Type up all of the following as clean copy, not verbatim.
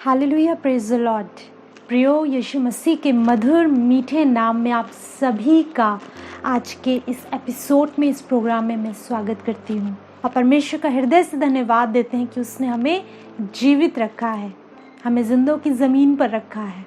Hallelujah, praise the Lord. प्रियो यीशु मसीह के मधुर मीठे नाम में आप सभी का आज के इस एपिसोड में, इस प्रोग्राम में मैं स्वागत करती हूँ और परमेश्वर का हृदय से धन्यवाद देते हैं कि उसने हमें जीवित रखा है, हमें जिंदों की ज़मीन पर रखा है।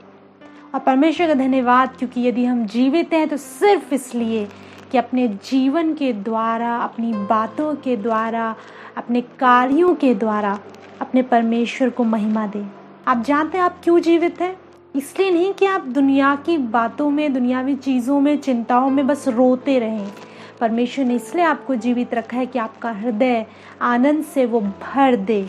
और परमेश्वर का धन्यवाद क्योंकि यदि हम जीवित हैं तो सिर्फ इसलिए कि अपने जीवन के द्वारा, अपनी बातों के द्वारा, अपने कार्यों के द्वारा अपने परमेश्वर को महिमा दें। आप जानते हैं आप क्यों जीवित हैं? इसलिए नहीं कि आप दुनिया की बातों में, दुनियावी चीज़ों में, चिंताओं में बस रोते रहें। परमेश्वर ने इसलिए आपको जीवित रखा है कि आपका हृदय आनंद से वो भर दे,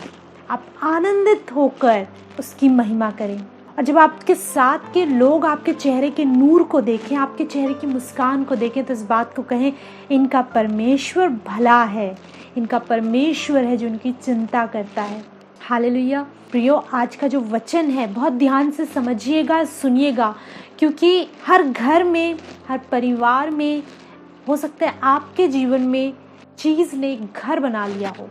आप आनंदित होकर उसकी महिमा करें। और जब आपके साथ के लोग आपके चेहरे के नूर को देखें, आपके चेहरे की मुस्कान को देखें, तो इस बात को कहें, इनका परमेश्वर भला है, इनका परमेश्वर है जो उनकी चिंता करता है। हालेलुया। प्रियो, आज का जो वचन है बहुत ध्यान से समझिएगा, सुनिएगा, क्योंकि हर घर में, हर परिवार में हो सकता है आपके जीवन में चीज़ ने घर बना लिया हो,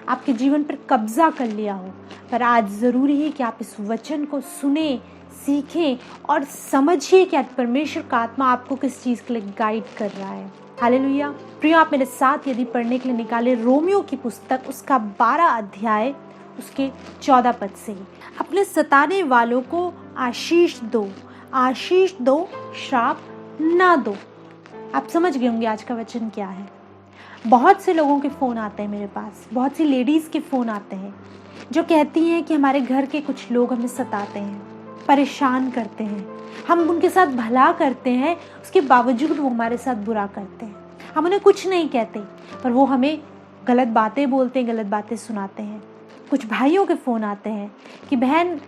आपके जीवन पर कब्जा कर लिया हो, पर आज ज़रूरी है कि आप इस वचन को सुने, सीखें और समझिए कि आज परमेश्वर का आत्मा आपको किस चीज़ के लिए गाइड कर रहा है। हालेलुया। प्रियो, आप मेरे साथ यदि पढ़ने के लिए निकाले रोमियो की पुस्तक, उसका 12 अध्याय, उसके 14 पद से ही, अपने सताने वालों को आशीष दो, आशीष दो, श्राप ना दो। आप समझ गए होंगे आज का वचन क्या है। बहुत से लोगों के फ़ोन आते हैं मेरे पास, बहुत सी लेडीज़ के फ़ोन आते हैं जो कहती हैं कि हमारे घर के कुछ लोग हमें सताते हैं, परेशान करते हैं, हम उनके साथ भला करते हैं, उसके बावजूद वो हमारे साथ बुरा करते हैं। हम उन्हें कुछ नहीं कहते पर वो हमें गलत बातें बोलते हैं, गलत बातें सुनाते हैं। कुछ भाइयों के फ़ोन आते हैं कि बहन,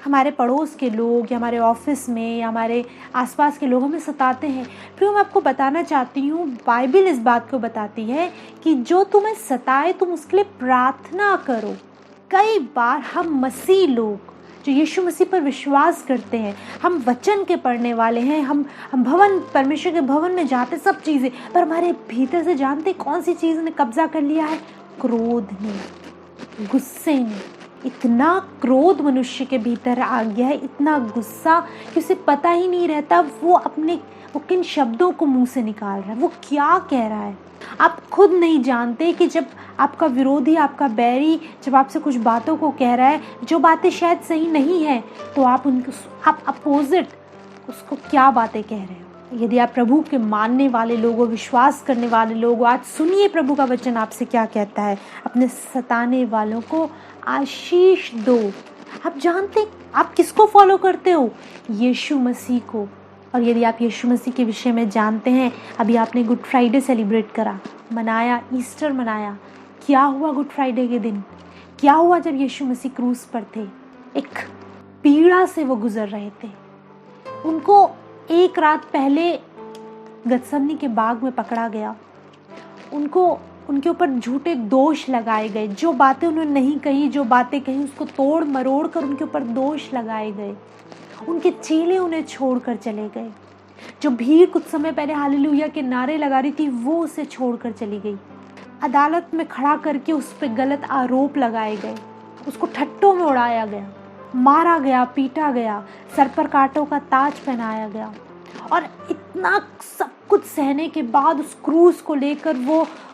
हमारे पड़ोस के लोग या हमारे ऑफिस में या हमारे आसपास के लोग हमें सताते हैं। फिर मैं आपको बताना चाहती हूँ, बाइबल इस बात को बताती है कि जो तुम्हें सताए तुम उसके लिए प्रार्थना करो। कई बार हम मसीह लोग जो यीशु मसीह पर विश्वास करते हैं, हम वचन के पढ़ने वाले हैं, हम परमेश्वर के भवन में जाते, सब चीज़ें, पर हमारे भीतर से जानते कौन सी चीज़ ने कब्जा कर लिया है? क्रोध ने, गुस्से ने। इतना क्रोध मनुष्य के भीतर आ गया है, इतना गुस्सा कि उसे पता ही नहीं रहता वो किन शब्दों को मुंह से निकाल रहा है, वो क्या कह रहा है। आप खुद नहीं जानते कि जब आपका विरोधी, आपका बैरी जब आपसे कुछ बातों को कह रहा है, जो बातें शायद सही नहीं है, तो आप अपोजिट उसको क्या बातें कह रहे हो। यदि आप प्रभु के मानने वाले लोगों, विश्वास करने वाले लोग, आज सुनिए प्रभु का वचन आपसे क्या कहता है। अपने सताने वालों को आशीष दो। आप जानते आप किसको फॉलो करते हो? यीशु मसीह को। और यदि आप यीशु मसीह के विषय में जानते हैं, अभी आपने गुड फ्राइडे सेलिब्रेट करा, मनाया, ईस्टर मनाया। क्या हुआ गुड फ्राइडे के दिन? क्या हुआ जब यीशु मसीह क्रूस पर थे? एक पीड़ा से वो गुजर रहे थे। उनको एक रात पहले गतसमनी के बाग में पकड़ा गया। उनके ऊपर झूठे दोष लगाए गए। जो बातें उन्होंने नहीं कही, जो बातें कही, उसको तोड़ मरोड़ कर उनके ऊपर दोष लगाए गए। उनके चेले उन्हें छोड़कर चले गए। जो भीड़ कुछ समय पहले हालेलुया के नारे लगा रही थी, वो उसे छोड़कर चली गई। अदालत में खड़ा करके उस पर गलत आरोप लगाए गए, उसको ठट्टों में उड़ाया गया, मारा गया, पीटा गया, सर पर कांटों का ताज पहनाया गया। और इतना सब कुछ सहने के बाद उस क्रूस को लेकर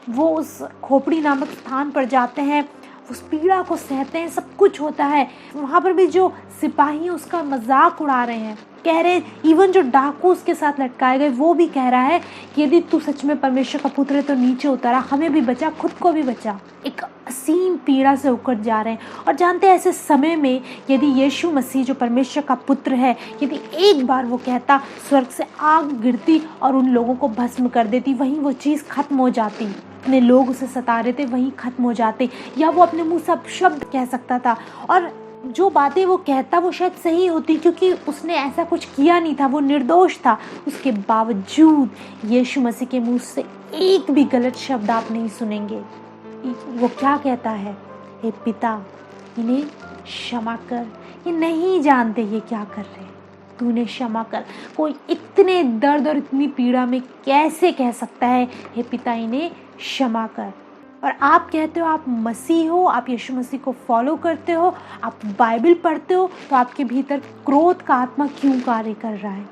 वो उस खोपड़ी नामक स्थान पर जाते हैं, उस पीड़ा को सहते हैं, सब कुछ होता है। वहाँ पर भी जो सिपाही उसका मजाक उड़ा रहे हैं, कह रहे, इवन जो डाकू उसके साथ लटकाए गए वो भी कह रहा है कि यदि तू सच में परमेश्वर का पुत्र है तो नीचे उतारा, हमें भी बचा, खुद को भी बचा। एक असीम पीड़ा से होकर जा रहे हैं। और जानते हैं ऐसे समय में यदि यीशु मसीह जो परमेश्वर का पुत्र है, यदि एक बार वो कहता, स्वर्ग से आग गिरती और उन लोगों को भस्म कर देती, वहीं वो चीज़ खत्म हो जाती। अपने लोग उसे सता रहे थे, वहीं खत्म हो जाते। या वो अपने मुंह से शब्द कह सकता था और जो बातें वो कहता वो शायद सही होती, क्योंकि उसने ऐसा कुछ किया नहीं था, वो निर्दोष था। उसके बावजूद यीशु मसीह के मुंह से एक भी गलत शब्द आप नहीं सुनेंगे। वो क्या कहता है? हे पिता, इन्हें क्षमा कर, ये नहीं जानते ये क्या कर रहे हैं, तूने क्षमा कर। कोई इतने दर्द और इतनी पीड़ा में कैसे कह सकता है, हे पिता, इन्हें क्षमा कर? और आप कहते हो आप मसीह हो, आप यीशु मसीह को फॉलो करते हो, आप बाइबल पढ़ते हो, तो आपके भीतर क्रोध का आत्मा क्यों कार्य कर रहा है?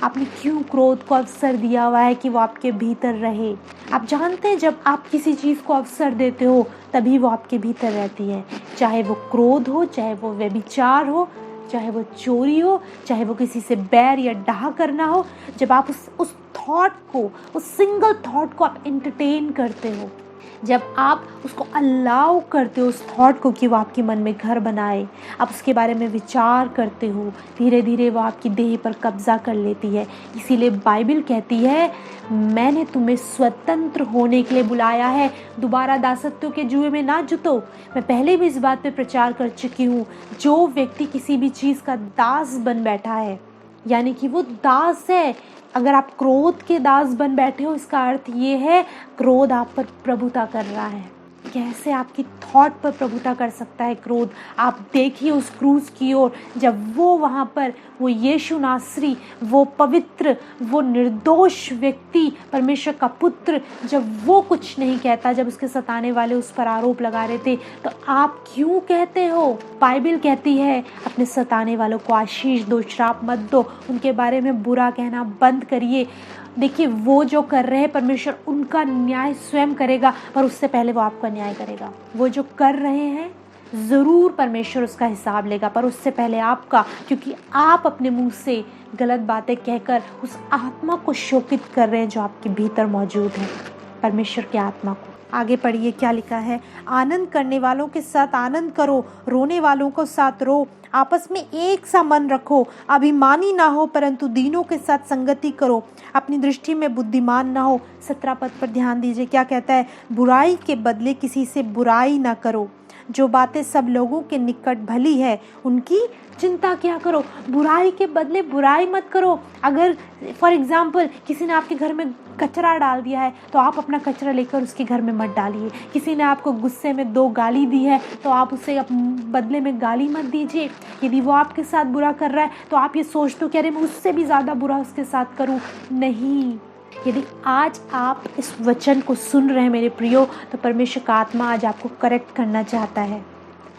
आपने क्यों क्रोध को अवसर दिया हुआ है कि वो आपके भीतर रहे? आप जानते हैं जब आप किसी चीज़ को अवसर देते हो तभी वो आपके भीतर रहती है, चाहे वो क्रोध हो, चाहे वो व्यभिचार हो, चाहे वो चोरी हो, चाहे वो किसी से बैर या डाह करना हो। जब आप उस थॉट को, उस सिंगल थॉट को आप एंटरटेन करते हो, जब आप उसको अलाउ करते हो उस थॉट को कि वो आपके मन में घर बनाए, आप उसके बारे में विचार करते हो, धीरे धीरे वो आपकी देह पर कब्जा कर लेती है। इसीलिए बाइबल कहती है मैंने तुम्हें स्वतंत्र होने के लिए बुलाया है, दोबारा दासत्व के जुए में ना जुतो। मैं पहले भी इस बात पे प्रचार कर चुकी हूँ, जो व्यक्ति किसी भी चीज़ का दास बन बैठा है यानी कि वो दास है। अगर आप क्रोध के दास बन बैठे हो, इसका अर्थ ये है क्रोध आप पर प्रभुता कर रहा है। कैसे आपकी थॉट पर प्रभुता कर सकता है क्रोध? आप देखिए उस क्रूस की ओर, जब वो वहाँ पर वो यीशु नासरी, वो पवित्र, वो निर्दोष व्यक्ति, परमेश्वर का पुत्र, जब वो कुछ नहीं कहता, जब उसके सताने वाले उस पर आरोप लगा रहे थे, तो आप क्यों कहते हो? बाइबल कहती है अपने सताने वालों को आशीष दो, श्राप मत दो, उनके बारे में बुरा कहना बंद करिए। देखिए वो जो कर रहे हैं परमेश्वर उनका न्याय स्वयं करेगा, पर उससे पहले वो आपका न्याय करेगा। वो जो कर रहे हैं ज़रूर परमेश्वर उसका हिसाब लेगा, पर उससे पहले आपका, क्योंकि आप अपने मुंह से गलत बातें कहकर उस आत्मा को शोकित कर रहे हैं जो आपके भीतर मौजूद है, परमेश्वर की आत्मा को। आगे पढ़िए क्या लिखा है। आनंद करने वालों के साथ आनंद करो, रोने वालों को साथ रो, आपस में एक सा मन रखो, अभिमानी ना हो परंतु दीनों के साथ संगति करो, अपनी दृष्टि में बुद्धिमान ना हो। 17 पद पर ध्यान दीजिए क्या कहता है। बुराई के बदले किसी से बुराई ना करो, जो बातें सब लोगों के निकट भली है उनकी चिंता क्या करो। बुराई के बदले बुराई मत करो। अगर फॉर एग्जाम्पल किसी ने आपके घर में कचरा डाल दिया है तो आप अपना कचरा लेकर उसके घर में मत डालिए। किसी ने आपको गुस्से में 2 गाली दी है तो आप उसे बदले में गाली मत दीजिए। यदि वो आपके साथ बुरा कर रहा है तो आप ये सोचते हो कि अरे मैं उससे भी ज़्यादा बुरा उसके साथ करूँ। नहीं, यदि आज आप इस वचन को सुन रहे हैं मेरे प्रियो, तो परमेश्वर का आत्मा आज आपको करेक्ट करना चाहता है।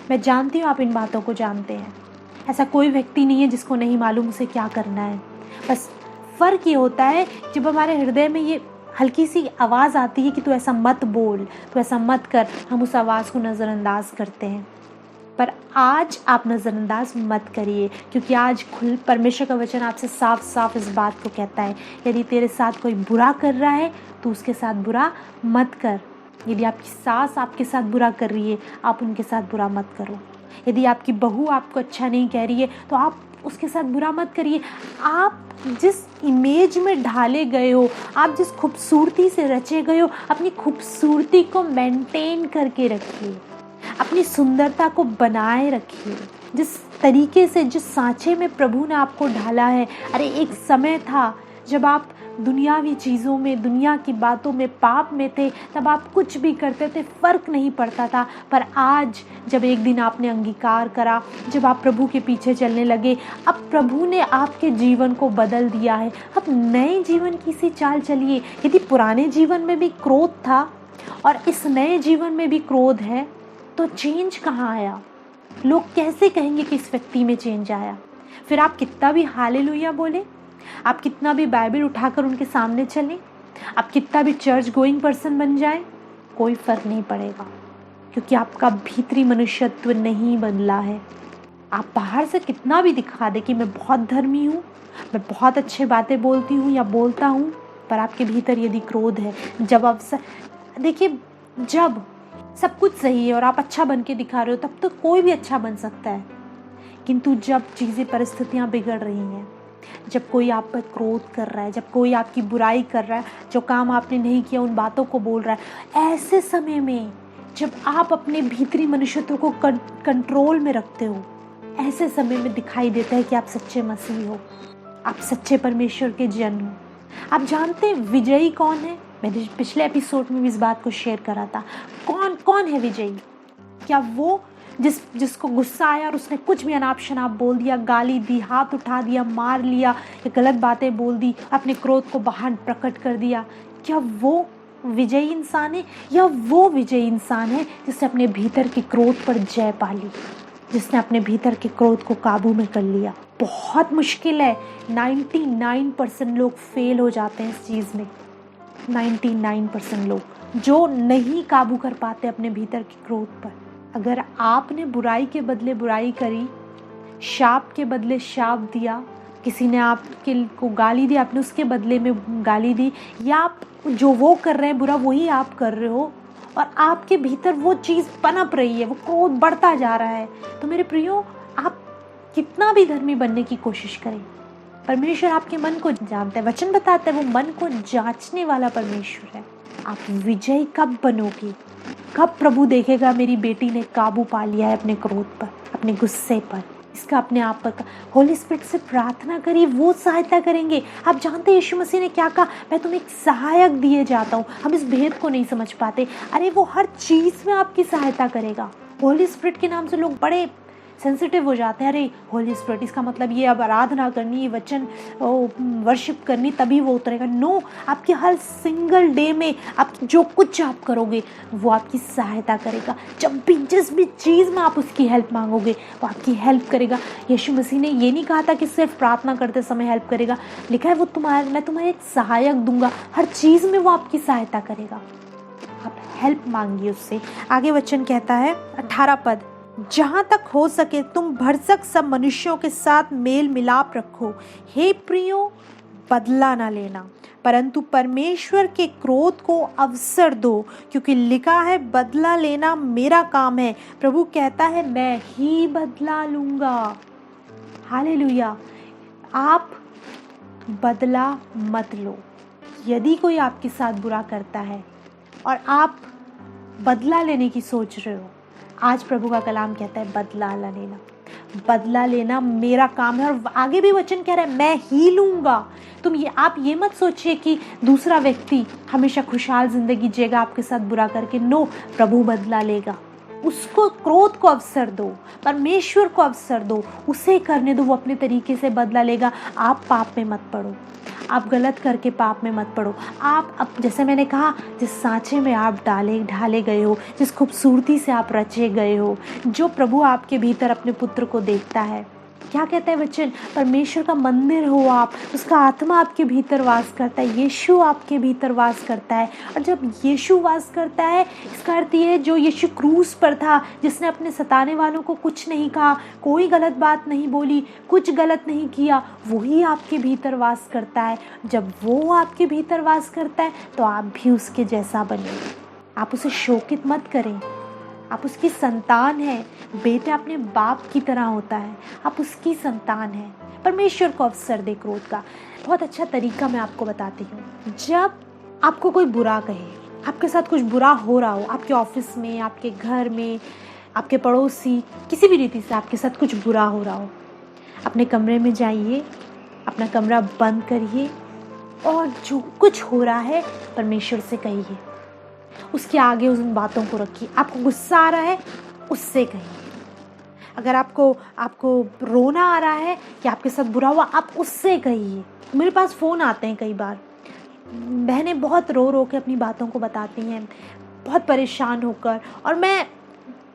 मैं जानती हूँ आप इन बातों को जानते हैं। ऐसा कोई व्यक्ति नहीं है जिसको नहीं मालूम उसे क्या करना है। बस फ़र्क ये होता है जब हमारे हृदय में ये हल्की सी आवाज़ आती है कि तू ऐसा मत बोल, तू ऐसा मत कर, हम उस आवाज़ को नज़रअंदाज करते हैं। पर आज आप नज़रअंदाज मत करिए, क्योंकि आज परमेश्वर का वचन आपसे साफ साफ इस बात को कहता है, यदि तेरे साथ कोई बुरा कर रहा है तो उसके साथ बुरा मत कर। यदि आपकी सास आपके साथ बुरा कर रही है, आप उनके साथ बुरा मत करो। यदि आपकी बहू आपको अच्छा नहीं कह रही है तो आप उसके साथ बुरा मत करिए। आप जिस इमेज में ढाले गए हो, आप जिस खूबसूरती से रचे गए हो, अपनी खूबसूरती को मेंटेन करके रखिए, अपनी सुंदरता को बनाए रखिए। जिस तरीके से, जिस सांचे में प्रभु ने आपको ढाला है, अरे एक समय था जब आप दुनियावी चीज़ों में, दुनिया की बातों में, पाप में थे, तब आप कुछ भी करते थे, फ़र्क नहीं पड़ता था। पर आज जब एक दिन आपने अंगीकार करा, जब आप प्रभु के पीछे चलने लगे, अब प्रभु ने आपके जीवन को बदल दिया है। अब नए जीवन की सी चाल चलिए। यदि पुराने जीवन में भी क्रोध था और इस नए जीवन में भी क्रोध है, तो चेंज कहाँ आया? लोग कैसे कहेंगे कि इस व्यक्ति में चेंज आया? फिर आप कितना भी हालेलुया बोले, आप कितना भी बाइबल उठाकर उनके सामने चलें, आप कितना भी चर्च गोइंग पर्सन बन जाए, कोई फ़र्क नहीं पड़ेगा, क्योंकि आपका भीतरी मनुष्यत्व नहीं बदला है। आप बाहर से कितना भी दिखा दे कि मैं बहुत धर्मी हूँ, मैं बहुत अच्छे बातें बोलती हूँ या बोलता हूँ, पर आपके भीतर यदि क्रोध है, जब आप देखिए, जब सब कुछ सही है और आप अच्छा बन के दिखा रहे हो, तब तो कोई भी अच्छा बन सकता है। किंतु जब चीज़ें, परिस्थितियाँ बिगड़ रही हैं, जब कोई आप पर क्रोध कर रहा है, जब कोई आपकी बुराई कर रहा है, जो काम आपने नहीं किया उन बातों को बोल रहा है, ऐसे समय में जब आप अपने भीतरी मनुष्यत्व को कंट्रोल में रखते हो, ऐसे समय में दिखाई देता है कि आप सच्चे मसीह हो, आप सच्चे परमेश्वर के जन हो। आप जानते हैं विजयी कौन है? मैंने पिछले एपिसोड में भी इस बात को शेयर करा था। कौन है विजयी? क्या वो जिसको गुस्सा आया और उसने कुछ भी अनाप शनाप बोल दिया, गाली दी, हाथ उठा दिया, मार लिया या गलत बातें बोल दी, अपने क्रोध को बाहर प्रकट कर दिया? क्या वो विजयी इंसान है या वो विजयी इंसान है जिसने अपने भीतर के क्रोध पर जय पा ली, जिसने अपने भीतर के क्रोध को काबू में कर लिया। बहुत मुश्किल है। 99% लोग फेल हो जाते हैं इस चीज़ में। 99% लोग जो नहीं काबू कर पाते अपने भीतर के क्रोध पर। अगर आपने बुराई के बदले बुराई करी, शाप के बदले शाप दिया, किसी ने आपके को गाली दी, आपने उसके बदले में गाली दी, या आप जो वो कर रहे हैं बुरा वही आप कर रहे हो और आपके भीतर वो चीज़ पनप रही है, वो क्रोध बढ़ता जा रहा है, तो मेरे प्रियो, आप कितना भी धर्मी बनने की कोशिश करें, परमेश्वर आपके मन को जानता है। वचन बताता है वो मन को जांचने वाला परमेश्वर है। आप विजयी कब बनोगे? कब प्रभु देखेगा मेरी बेटी ने काबू पा लिया है अपने क्रोध पर, अपने गुस्से पर? इसका अपने आप पर होली स्पिरिट से प्रार्थना करिए, वो सहायता करेंगे। आप जानते हैं यीशु मसीह ने क्या कहा? मैं तुम्हें एक सहायक दिए जाता हूँ। हम इस भेद को नहीं समझ पाते। अरे वो हर चीज़ में आपकी सहायता करेगा। होली स्पिरिट के नाम से लोग बड़े सेंसिटिव हो जाते हैं। अरे होली स्पिरिट, इसका मतलब ये अब आराधना करनी, ये वचन वर्शिप करनी तभी वो उतरेगा। नो, आपके हर सिंगल डे में आप जो कुछ आप करोगे वो आपकी सहायता करेगा। जब भी जिस भी चीज़ में आप उसकी हेल्प मांगोगे वो आपकी हेल्प करेगा। यीशु मसीह ने ये नहीं कहा था कि सिर्फ प्रार्थना करते समय हेल्प करेगा, लिखा है वो मैं तुम्हें एक सहायक दूंगा। हर चीज़ में वो आपकी सहायता करेगा। आप हेल्प मांगिए उससे। आगे वचन कहता है 18 पद, जहाँ तक हो सके तुम भरसक सब मनुष्यों के साथ मेल मिलाप रखो। हे प्रियो, बदला ना लेना, परंतु परमेश्वर के क्रोध को अवसर दो, क्योंकि लिखा है बदला लेना मेरा काम है। प्रभु कहता है मैं ही बदला लूंगा। हालेलुया। आप बदला मत लो। यदि कोई आपके साथ बुरा करता है और आप बदला लेने की सोच रहे हो, आज प्रभु का कलाम कहता है बदला लेना, बदला लेना मेरा काम है। और आगे भी वचन कह रहा है मैं ही लूंगा। आप ये मत सोचिए कि दूसरा व्यक्ति हमेशा खुशहाल जिंदगी जिएगा आपके साथ बुरा करके। नो, प्रभु बदला लेगा। उसको क्रोध को अवसर दो, परमेश्वर को अवसर दो, उसे करने दो, वो अपने तरीके से बदला लेगा। आप पाप में मत पड़ो, आप गलत करके पाप में मत पड़ो। आप अब जैसे मैंने कहा, जिस सांचे में आप ढाले गए हो, जिस खूबसूरती से आप रचे गए हो, जो प्रभु आपके भीतर अपने पुत्र को देखता है, क्या कहता है वचन? परमेश्वर का मंदिर हो आप, उसका आत्मा आपके भीतर वास करता है, यीशु आपके भीतर वास करता है। और जब यीशु वास करता है, इसका अर्थ ये है जो यीशु क्रूस पर था, जिसने अपने सताने वालों को कुछ नहीं कहा, कोई गलत बात नहीं बोली, कुछ गलत नहीं किया, वही आपके भीतर वास करता है। जब वो आपके भीतर वास करता है तो आप भी उसके जैसा बने। आप उसे शोकित मत करें। आप उसकी संतान है। बेटा अपने बाप की तरह होता है, आप उसकी संतान है। परमेश्वर को अवसर दे क्रोध का। बहुत अच्छा तरीका मैं आपको बताती हूँ। जब आपको कोई बुरा कहे, आपके साथ कुछ बुरा हो रहा हो, आपके ऑफिस में, आपके घर में, आपके पड़ोसी, किसी भी रीति से आपके साथ कुछ बुरा हो रहा हो, अपने कमरे में जाइए, अपना कमरा बंद करिए और जो कुछ हो रहा है परमेश्वर से कहिए। उसके आगे उन बातों को रखिए। आपको गुस्सा आ रहा है, उससे कहिए। अगर आपको रोना आ रहा है कि आपके साथ बुरा हुआ, आप उससे कहिए। मेरे पास फ़ोन आते हैं कई बार, बहनें बहुत रो रो के अपनी बातों को बताती हैं, बहुत परेशान होकर, और मैं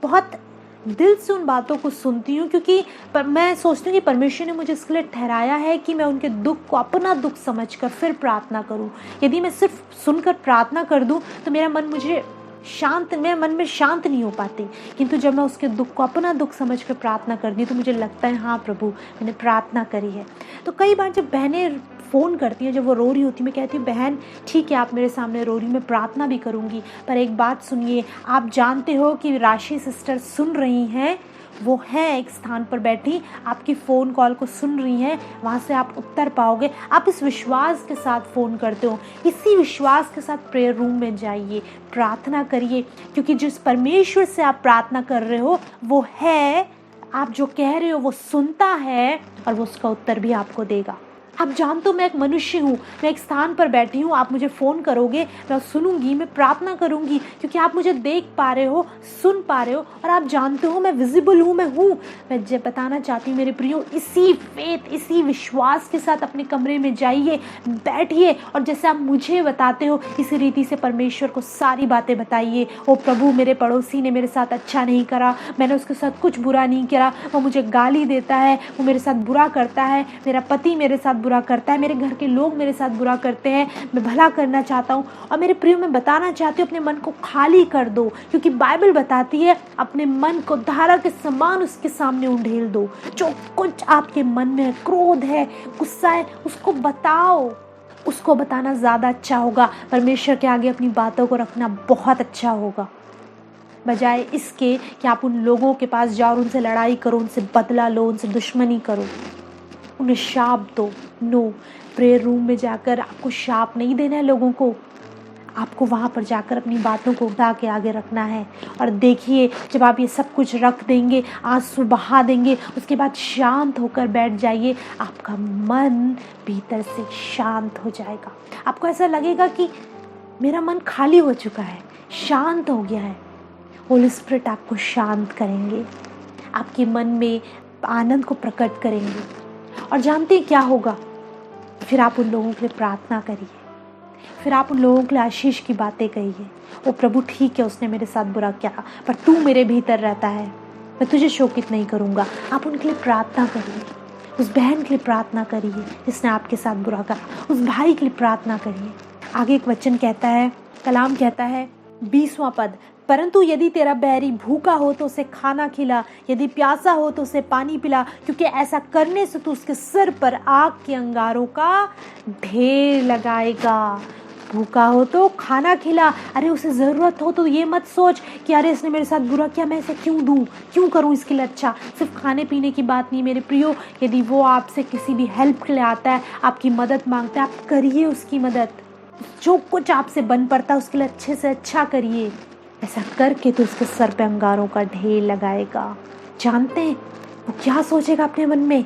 बहुत दिल से उन बातों को सुनती हूँ, क्योंकि मैं सोचती हूँ कि परमेश्वर ने मुझे इसके लिए ठहराया है कि मैं उनके दुख को अपना दुख समझकर फिर प्रार्थना करूँ। यदि मैं सिर्फ सुनकर प्रार्थना कर दूँ तो मेरा मन में शांत नहीं हो पाती, किंतु जब मैं उसके दुख को अपना दुख समझकर प्रार्थना करती हूँ तो मुझे लगता है हाँ प्रभु, मैंने प्रार्थना करी है। तो कई बार जब बहनें फ़ोन करती हैं, जब वो रो रही होती, मैं कहती हूँ बहन ठीक है, आप मेरे सामने रो रही, मैं प्रार्थना भी करूँगी, पर एक बात सुनिए, आप जानते हो कि राशि सिस्टर सुन रही हैं, वो हैं एक स्थान पर बैठी, आपकी फ़ोन कॉल को सुन रही हैं, वहाँ से आप उत्तर पाओगे। आप इस विश्वास के साथ फ़ोन करते हो, इसी विश्वास के साथ प्रेयर रूम में जाइए, प्रार्थना करिए, क्योंकि जिस परमेश्वर से आप प्रार्थना कर रहे हो वो है, आप जो कह रहे हो वो सुनता है और वो उसका उत्तर भी आपको देगा। आप जानते हो मैं एक मनुष्य हूँ, मैं एक स्थान पर बैठी हूँ, आप मुझे फ़ोन करोगे, मैं सुनूंगी, मैं प्रार्थना करूंगी, क्योंकि आप मुझे देख पा रहे हो, सुन पा रहे हो, और आप जानते हो मैं विजिबल हूँ, मैं हूँ। मैं जब बताना चाहती हूँ मेरे प्रियो, इसी फेथ, इसी विश्वास के साथ अपने कमरे में जाइए, बैठिए, और जैसे आप मुझे बताते हो इसी रीति से परमेश्वर को सारी बातें बताइए। ओ प्रभु, मेरे पड़ोसी ने मेरे साथ अच्छा नहीं करा, मैंने उसके साथ कुछ बुरा नहीं किया, वो मुझे गाली देता है, वो मेरे साथ बुरा करता है, मेरा पति मेरे साथ बुरा करता है, मेरे घर के लोग मेरे साथ बुरा करते हैं, मैं भला करना चाहता हूँ। और मेरे प्रिय, मैं बताना चाहती हूँ अपने मन को खाली कर दो, क्योंकि बाइबल बताती है अपने मन को धारा के समान उसके सामने उंडेल दो। जो कुछ आपके मन में है, क्रोध है, गुस्सा है, उसको बताओ। उसको बताना ज़्यादा अच्छा होगा, परमेश्वर के आगे अपनी बातों को रखना बहुत अच्छा होगा, बजाय इसके कि आप उन लोगों के पास जाओ और उनसे लड़ाई करो, उनसे बदला लो, उनसे दुश्मनी करो, उन्हें शाप दो। नो, प्रेयर रूम में जाकर आपको शाप नहीं देना है लोगों को, आपको वहाँ पर जाकर अपनी बातों को उठा के आगे रखना है। और देखिए, जब आप ये सब कुछ रख देंगे, आंसू बहा देंगे, उसके बाद शांत होकर बैठ जाइए, आपका मन भीतर से शांत हो जाएगा। आपको ऐसा लगेगा कि मेरा मन खाली हो चुका है, शांत हो गया है। होली स्पिरिट आपको शांत करेंगे, आपके मन में आनंद को प्रकट करेंगे। और जानते हैं क्या होगा? फिर आप उन लोगों के लिए प्रार्थना करिए, फिर आप उन लोगों के लिए आशीष की बातें कहिए। ओ प्रभु, ठीक है उसने मेरे साथ बुरा किया, पर तू मेरे भीतर रहता है, मैं तुझे शोकित नहीं करूँगा। आप उनके लिए प्रार्थना करिए, उस बहन के लिए प्रार्थना करिए जिसने आपके साथ बुरा करा, उस भाई के लिए प्रार्थना करिए। आगे एक वचन कहता है, कलाम कहता है, 20वां पद, परंतु यदि तेरा बैरी भूखा हो तो उसे खाना खिला, यदि प्यासा हो तो उसे पानी पिला, क्योंकि ऐसा करने से तू उसके सिर पर आग के अंगारों का ढेर लगाएगा। भूखा हो तो खाना खिला। अरे उसे ज़रूरत हो तो ये मत सोच कि अरे इसने मेरे साथ बुरा किया, मैं इसे क्यों दूँ, क्यों करूँ इसके लिए अच्छा। सिर्फ खाने पीने की बात नहीं मेरे प्रियो, यदि वो आपसे किसी भी हेल्प के लिए आता है, आपकी मदद मांगता है, आप करिए उसकी मदद। जो कुछ आपसे बन पड़ता है उसके लिए अच्छे से अच्छा करिए। ऐसा करके तो उसके सर पे अंगारों का ढेर लगाएगा। जानते हैं वो क्या सोचेगा अपने मन में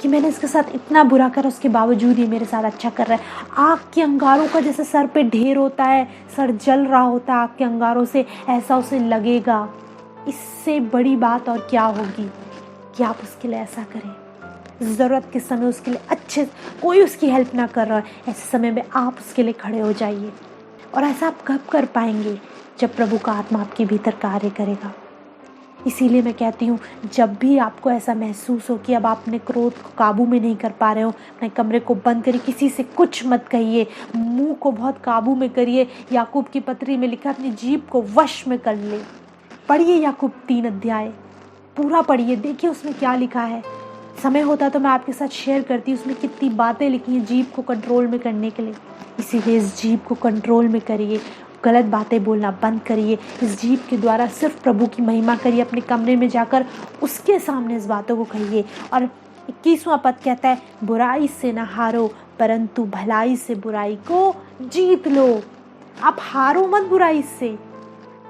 कि मैंने इसके साथ इतना बुरा करा, उसके बावजूद ये मेरे साथ अच्छा कर रहा है। आग के अंगारों का जैसे सर पे ढेर होता है, सर जल रहा होता है आग के अंगारों से, ऐसा उसे लगेगा। इससे बड़ी बात और क्या होगी कि आप उसके लिए ऐसा करें। ज़रूरत के समय उसके लिए अच्छे, कोई उसकी हेल्प ना कर रहा है, ऐसे समय में आप उसके लिए खड़े हो जाइए। और ऐसा आप कब कर पाएंगे? जब प्रभु का आत्मा आपके भीतर कार्य करेगा। इसीलिए मैं कहती हूँ, जब भी आपको ऐसा महसूस हो कि अब आप अपने क्रोध को काबू में नहीं कर पा रहे हो, अपने कमरे को बंद करिए, किसी से कुछ मत कहिए, मुंह को बहुत काबू में करिए। याकूब की पत्री में लिखा, अपनी जीभ को वश में कर ले। पढ़िए याकूब 3 अध्याय पूरा पढ़िए, देखिए उसमें क्या लिखा है। समय होता तो मैं आपके साथ शेयर करती, उसमें कितनी बातें लिखी हैं जीभ को कंट्रोल में करने के लिए। इसीलिए इस जीभ को कंट्रोल में करिए, गलत बातें बोलना बंद करिए। इस जीभ के द्वारा सिर्फ प्रभु की महिमा करिए। अपने कमरे में जाकर उसके सामने इस बातों को कहिए। और 21वां पद कहता है, बुराई से न हारो परंतु भलाई से बुराई को जीत लो। आप हारो मत बुराई से।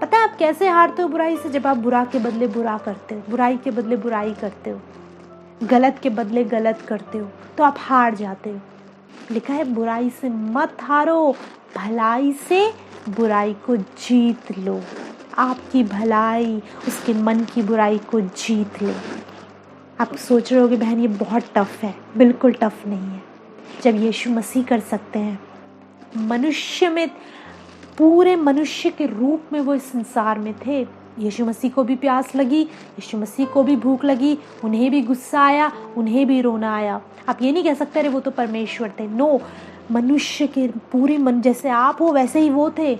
पता है आप कैसे हारते हो बुराई से? जब आप बुरा के बदले बुरा करते हो, बुराई के बदले बुराई करते हो, गलत के बदले गलत करते हो, तो आप हार जाते हो। लिखा है बुराई से मत हारो, भलाई से बुराई को जीत लो। आपकी भलाई उसके मन की बुराई को जीत ले। आप सोच रहे होगे बहन ये बहुत टफ है। बिल्कुल टफ नहीं है। जब यीशु मसीह कर सकते हैं, मनुष्य में, पूरे मनुष्य के रूप में वो इस संसार में थे। यीशु मसीह को भी प्यास लगी, यीशु मसीह को भी भूख लगी, उन्हें भी गुस्सा आया, उन्हें भी रोना आया। आप ये नहीं कह सकते अरे वो तो परमेश्वर थे। नो, मनुष्य के पूरे मन, जैसे आप हो वैसे ही वो थे।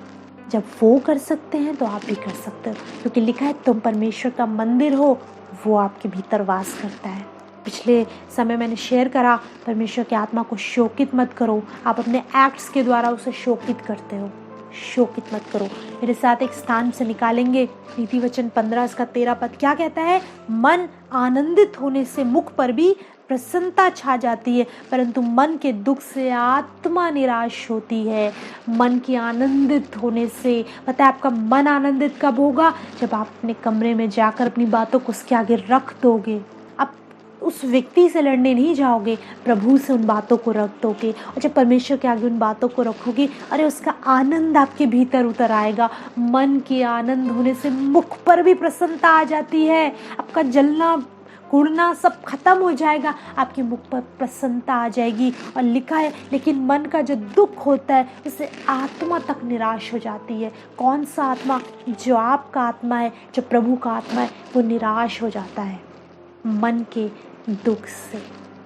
जब वो कर सकते हैं तो आप भी कर सकते हो, क्योंकि लिखा है तुम परमेश्वर का मंदिर हो, वो आपके भीतर वास करता है। पिछले समय मैंने शेयर करा, परमेश्वर की आत्मा को शोकित मत करो। आप अपने एक्ट्स के द्वारा उसे शोकित करते हो, शोकित मत करो। मेरे साथ एक स्थान से निकालेंगे, नीति वचन 15 इसका 13 पद क्या कहता है? मन आनंदित होने से मुख पर भी प्रसन्नता छा जाती है, परंतु मन के दुख से आत्मा निराश होती है। मन के आनंदित होने से, पता है आपका मन आनंदित कब होगा? जब आप अपने कमरे में जाकर अपनी बातों को उसके आगे रख दोगे। आप उस व्यक्ति से लड़ने नहीं जाओगे, प्रभु से उन बातों को रख दोगे। और जब परमेश्वर के आगे उन बातों को रखोगे, अरे उसका आनंद आपके भीतर उतर आएगा। मन के आनंद होने से मुख पर भी प्रसन्नता आ जाती है। आपका जलना कुड़ना सब खत्म हो जाएगा, आपके मुख पर प्रसन्नता आ जाएगी। और लिखा है, लेकिन मन का जो दुख होता है उससे आत्मा तक निराश हो जाती है। कौन सा आत्मा? जो आपका आत्मा है, जो प्रभु का आत्मा है, वो निराश हो जाता है मन के दुख से।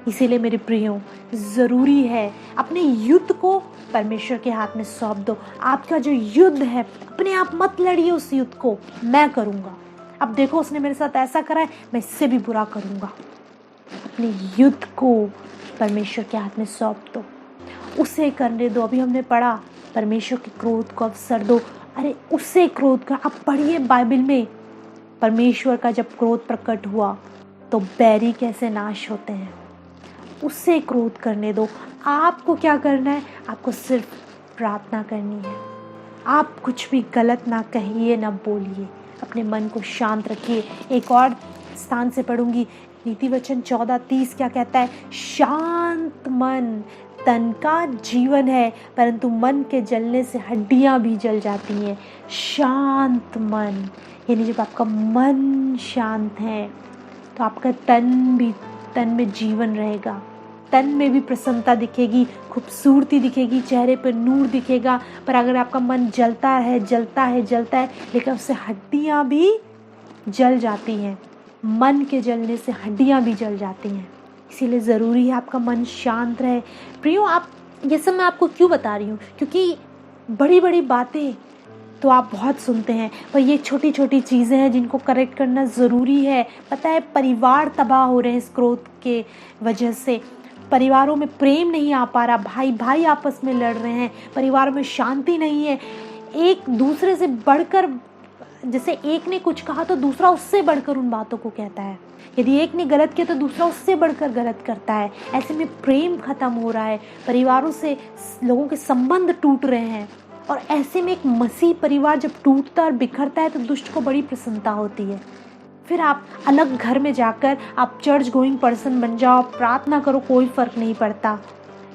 इसीलिए मेरे प्रियो, ज़रूरी है अपने युद्ध को परमेश्वर के हाथ में सौंप दो। आपका जो युद्ध है, अपने आप मत लड़िए उस युद्ध को। मैं करूँगा, अब देखो उसने मेरे साथ ऐसा करा है, मैं इससे भी बुरा करूँगा। अपने युद्ध को परमेश्वर के हाथ में सौंप दो, उसे करने दो। अभी हमने पढ़ा, परमेश्वर के क्रोध को अवसर दो। अरे उससे क्रोध कर, आप पढ़िए बाइबल में, परमेश्वर का जब क्रोध प्रकट हुआ तो बैरी कैसे नाश होते हैं। उससे क्रोध करने दो। आपको क्या करना है? आपको सिर्फ प्रार्थना करनी है। आप कुछ भी गलत ना कहिए ना बोलिए, अपने मन को शांत रखिए। एक और स्थान से पढ़ूंगी, नीति वचन 14:30 क्या कहता है? शांत मन तन का जीवन है, परंतु मन के जलने से हड्डियां भी जल जाती हैं। शांत मन, यानी जब आपका मन शांत है तो आपका तन में जीवन रहेगा, तन में भी प्रसन्नता दिखेगी, खूबसूरती दिखेगी, चेहरे पर नूर दिखेगा। पर अगर आपका मन जलता है, लेकिन उससे हड्डियां भी जल जाती हैं। मन के जलने से हड्डियां भी जल जाती हैं। इसीलिए ज़रूरी है आपका मन शांत रहे। प्रियो, आप ये सब मैं आपको क्यों बता रही हूँ? क्योंकि बड़ी बड़ी बातें तो आप बहुत सुनते हैं, पर ये छोटी छोटी चीज़ें हैं जिनको करेक्ट करना ज़रूरी है। पता है, परिवार तबाह हो रहे हैं इस क्रोध के वजह से। परिवारों में प्रेम नहीं आ पा रहा, भाई भाई आपस में लड़ रहे हैं, परिवारों में शांति नहीं है। एक दूसरे से बढ़कर, जैसे एक ने कुछ कहा तो दूसरा उससे बढ़कर उन बातों को कहता है। यदि एक ने गलत किया तो दूसरा उससे बढ़कर गलत करता है। ऐसे में प्रेम खत्म हो रहा है, परिवारों से लोगों के संबंध टूट रहे हैं। और ऐसे में एक मसीह परिवार जब टूटता और बिखरता है तो दुष्ट को बड़ी प्रसन्नता होती है। फिर आप अलग घर में जाकर आप चर्च गोइंग पर्सन बन जाओ, प्रार्थना करो, कोई फ़र्क नहीं पड़ता।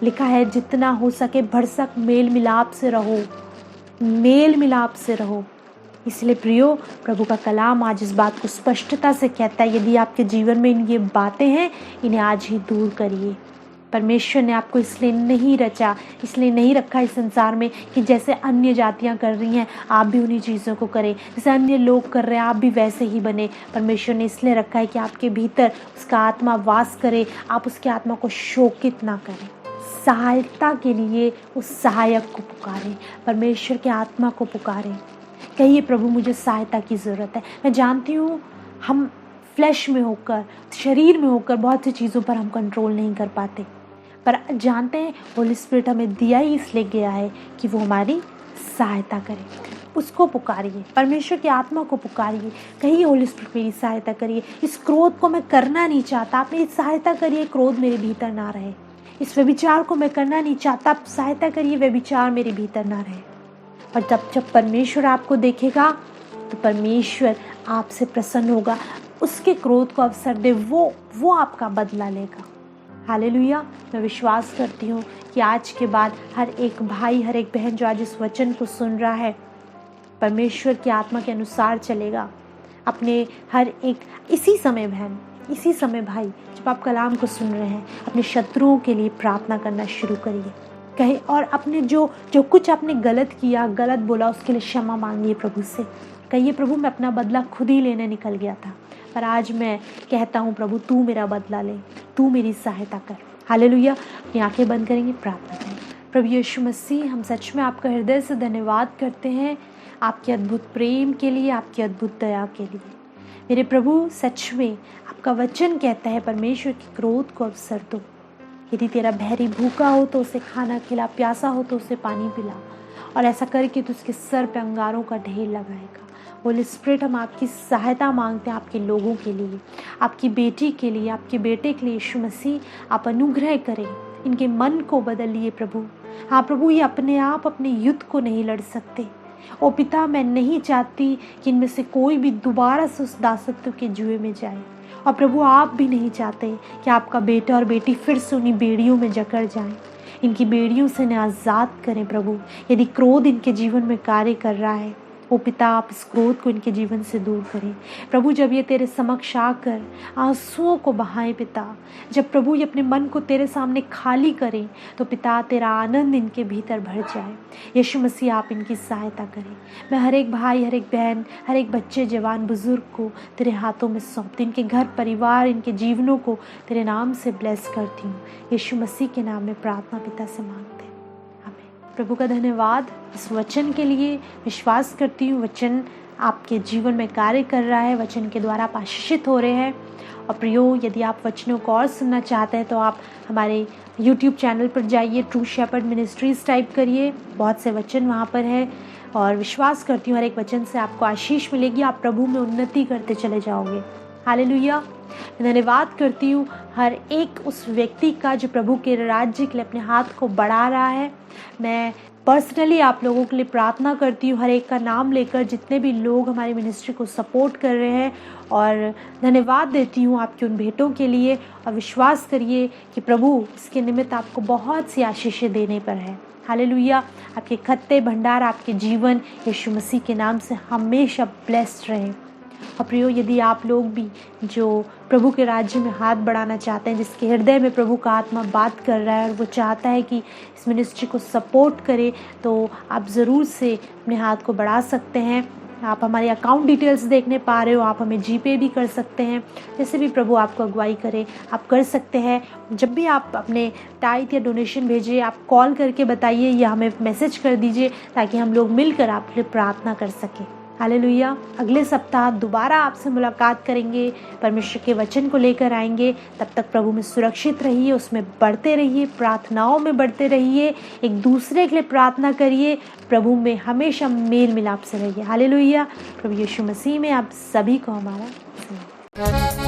लिखा है, जितना हो सके भरसक मेल मिलाप से रहो, मेल मिलाप से रहो। इसलिए प्रियो, प्रभु का कलाम आज इस बात को स्पष्टता से कहता है, यदि आपके जीवन में ये बातें हैं, इन्हें आज ही दूर करिए। परमेश्वर ने आपको इसलिए नहीं रचा, इसलिए नहीं रखा इस संसार में कि जैसे अन्य जातियां कर रही हैं आप भी उन्हीं चीज़ों को करें, जैसे अन्य लोग कर रहे हैं आप भी वैसे ही बने। परमेश्वर ने इसलिए रखा है कि आपके भीतर उसका आत्मा वास करे, आप उसके आत्मा को शोकित ना करें। सहायता के लिए उस सहायक को पुकारें, परमेश्वर के आत्मा को पुकारें। कहिए, प्रभु मुझे सहायता की ज़रूरत है। मैं जानती हूँ हम फ्लैश में होकर, शरीर में होकर बहुत सी चीज़ों पर हम कंट्रोल नहीं कर पाते, पर जानते हैं होली स्पिरिट हमें दिया ही इसलिए गया है कि वो हमारी सहायता करे। उसको पुकारिए, परमेश्वर की आत्मा को पुकारिए। कहिए, होली स्पिरिट मेरी सहायता करिए, इस क्रोध को मैं करना नहीं चाहता, आप मेरी सहायता करिए, क्रोध मेरे भीतर ना रहे। इस व्यभिचार को मैं करना नहीं चाहता, आप सहायता करिए, व्यभिचार मेरे भीतर ना रहे। और जब परमेश्वर आपको देखेगा तो परमेश्वर आपसे प्रसन्न होगा, उसके क्रोध को अवसर दे, वो आपका बदला लेगा। हालेलुया। मैं विश्वास करती हूँ कि आज के बाद हर एक भाई, हर एक बहन जो आज इस वचन को सुन रहा है, परमेश्वर की आत्मा के अनुसार चलेगा। अपने हर एक इसी समय बहन, इसी समय भाई, जब आप कलाम को सुन रहे हैं, अपने शत्रुओं के लिए प्रार्थना करना शुरू करिए। कहे और अपने जो कुछ आपने गलत किया, गलत बोला, उसके लिए क्षमा मांगिए प्रभु से। कहिए, प्रभु मैं अपना बदला खुद ही लेने निकल गया था, पर आज मैं कहता हूँ प्रभु तू मेरा बदला ले, तू मेरी सहायता कर। हालेलुया। अपनी आंखें बंद करेंगे, प्रार्थना करें। प्रभु यीशु मसीह, हम सच में आपका हृदय से धन्यवाद करते हैं आपके अद्भुत प्रेम के लिए, आपकी अद्भुत दया के लिए। मेरे प्रभु, सच में आपका वचन कहता है परमेश्वर के क्रोध को अवसर दो। यदि तेरा बहरी भूखा हो तो उसे खाना खिला, प्यासा हो तो उसे पानी पिला, और ऐसा करके तो उसके सर पे अंगारों का ढेर लगाएगा। होली स्पिरिट, हम आपकी सहायता मांगते हैं आपके लोगों के लिए, आपकी बेटी के लिए, आपके बेटे के लिए। यीशु मसीह, आप अनुग्रह करें, इनके मन को बदलिए प्रभु। हाँ प्रभु, ये अपने आप अपने युद्ध को नहीं लड़ सकते। ओ पिता, मैं नहीं चाहती कि इनमें से कोई भी दोबारा से उस दासत्व के जुए में जाए। और प्रभु आप भी नहीं चाहते कि आपका बेटा और बेटी फिर से उन्हीं बेड़ियों में जकड़ जाएं। इनकी बेड़ियों से इन्हें आज़ाद करें प्रभु। यदि क्रोध इनके जीवन में कार्य कर रहा है, ओ पिता आप इस क्रोध को इनके जीवन से दूर करें प्रभु। जब ये तेरे समक्ष आकर आंसुओं को बहाएं पिता, जब प्रभु ये अपने मन को तेरे सामने खाली करें, तो पिता तेरा आनंद इनके भीतर भर जाए। यीशु मसीह आप इनकी सहायता करें। मैं हर एक भाई, हर एक बहन, हर एक बच्चे, जवान, बुजुर्ग को तेरे हाथों में सौंपती, इनके घर परिवार, इनके जीवनों को तेरे नाम से ब्लेस करती हूँ। यीशु मसीह के नाम में प्रार्थना पिता से मांगते हैं, आमीन। प्रभु का धन्यवाद इस वचन के लिए। विश्वास करती हूँ वचन आपके जीवन में कार्य कर रहा है, वचन के द्वारा आप आशीषित हो रहे हैं। और प्रियो, यदि आप वचनों को और सुनना चाहते हैं तो आप हमारे YouTube चैनल पर जाइए, ट्रू शेपर्ड मिनिस्ट्रीज टाइप करिए, बहुत से वचन वहाँ पर है। और विश्वास करती हूँ हर एक वचन से आपको आशीष मिलेगी, आप प्रभु में उन्नति करते चले जाओगे। हालेलुया। धन्यवाद करती हूँ हर एक उस व्यक्ति का जो प्रभु के राज्य के लिए अपने हाथ को बढ़ा रहा है। मैं पर्सनली आप लोगों के लिए प्रार्थना करती हूँ, हर एक का नाम लेकर, जितने भी लोग हमारी मिनिस्ट्री को सपोर्ट कर रहे हैं। और धन्यवाद देती हूँ आपकी उन भेंटों के लिए। और विश्वास करिए कि प्रभु इसके निमित्त आपको बहुत सी आशीषें देने पर है। हालेलुया। आपके खत्ते भंडार, आपके जीवन यीशु मसीह के नाम से हमेशा ब्लेस्ड रहे। और प्रियो, यदि आप लोग भी जो प्रभु के राज्य में हाथ बढ़ाना चाहते हैं, जिसके हृदय में प्रभु का आत्मा बात कर रहा है और वो चाहता है कि इस मिनिस्ट्री को सपोर्ट करे, तो आप ज़रूर से अपने हाथ को बढ़ा सकते हैं। आप हमारे अकाउंट डिटेल्स देखने पा रहे हो, आप हमें जीपे भी कर सकते हैं, जैसे भी प्रभु आपको अगुवाई करे आप कर सकते हैं। जब भी आप अपने टाइट या डोनेशन भेजिए, आप कॉल करके बताइए या हमें मैसेज कर दीजिए, ताकि हम लोग मिलकर आपके लिए प्रार्थना कर सकें। हालेलुया। अगले सप्ताह दोबारा आपसे मुलाकात करेंगे, परमेश्वर के वचन को लेकर आएंगे। तब तक प्रभु में सुरक्षित रहिए, उसमें बढ़ते रहिए, प्रार्थनाओं में बढ़ते रहिए, एक दूसरे के लिए प्रार्थना करिए, प्रभु में हमेशा मेल मिलाप से रहिए। हालेलुया। प्रभु यीशु मसीह में आप सभी को हमारा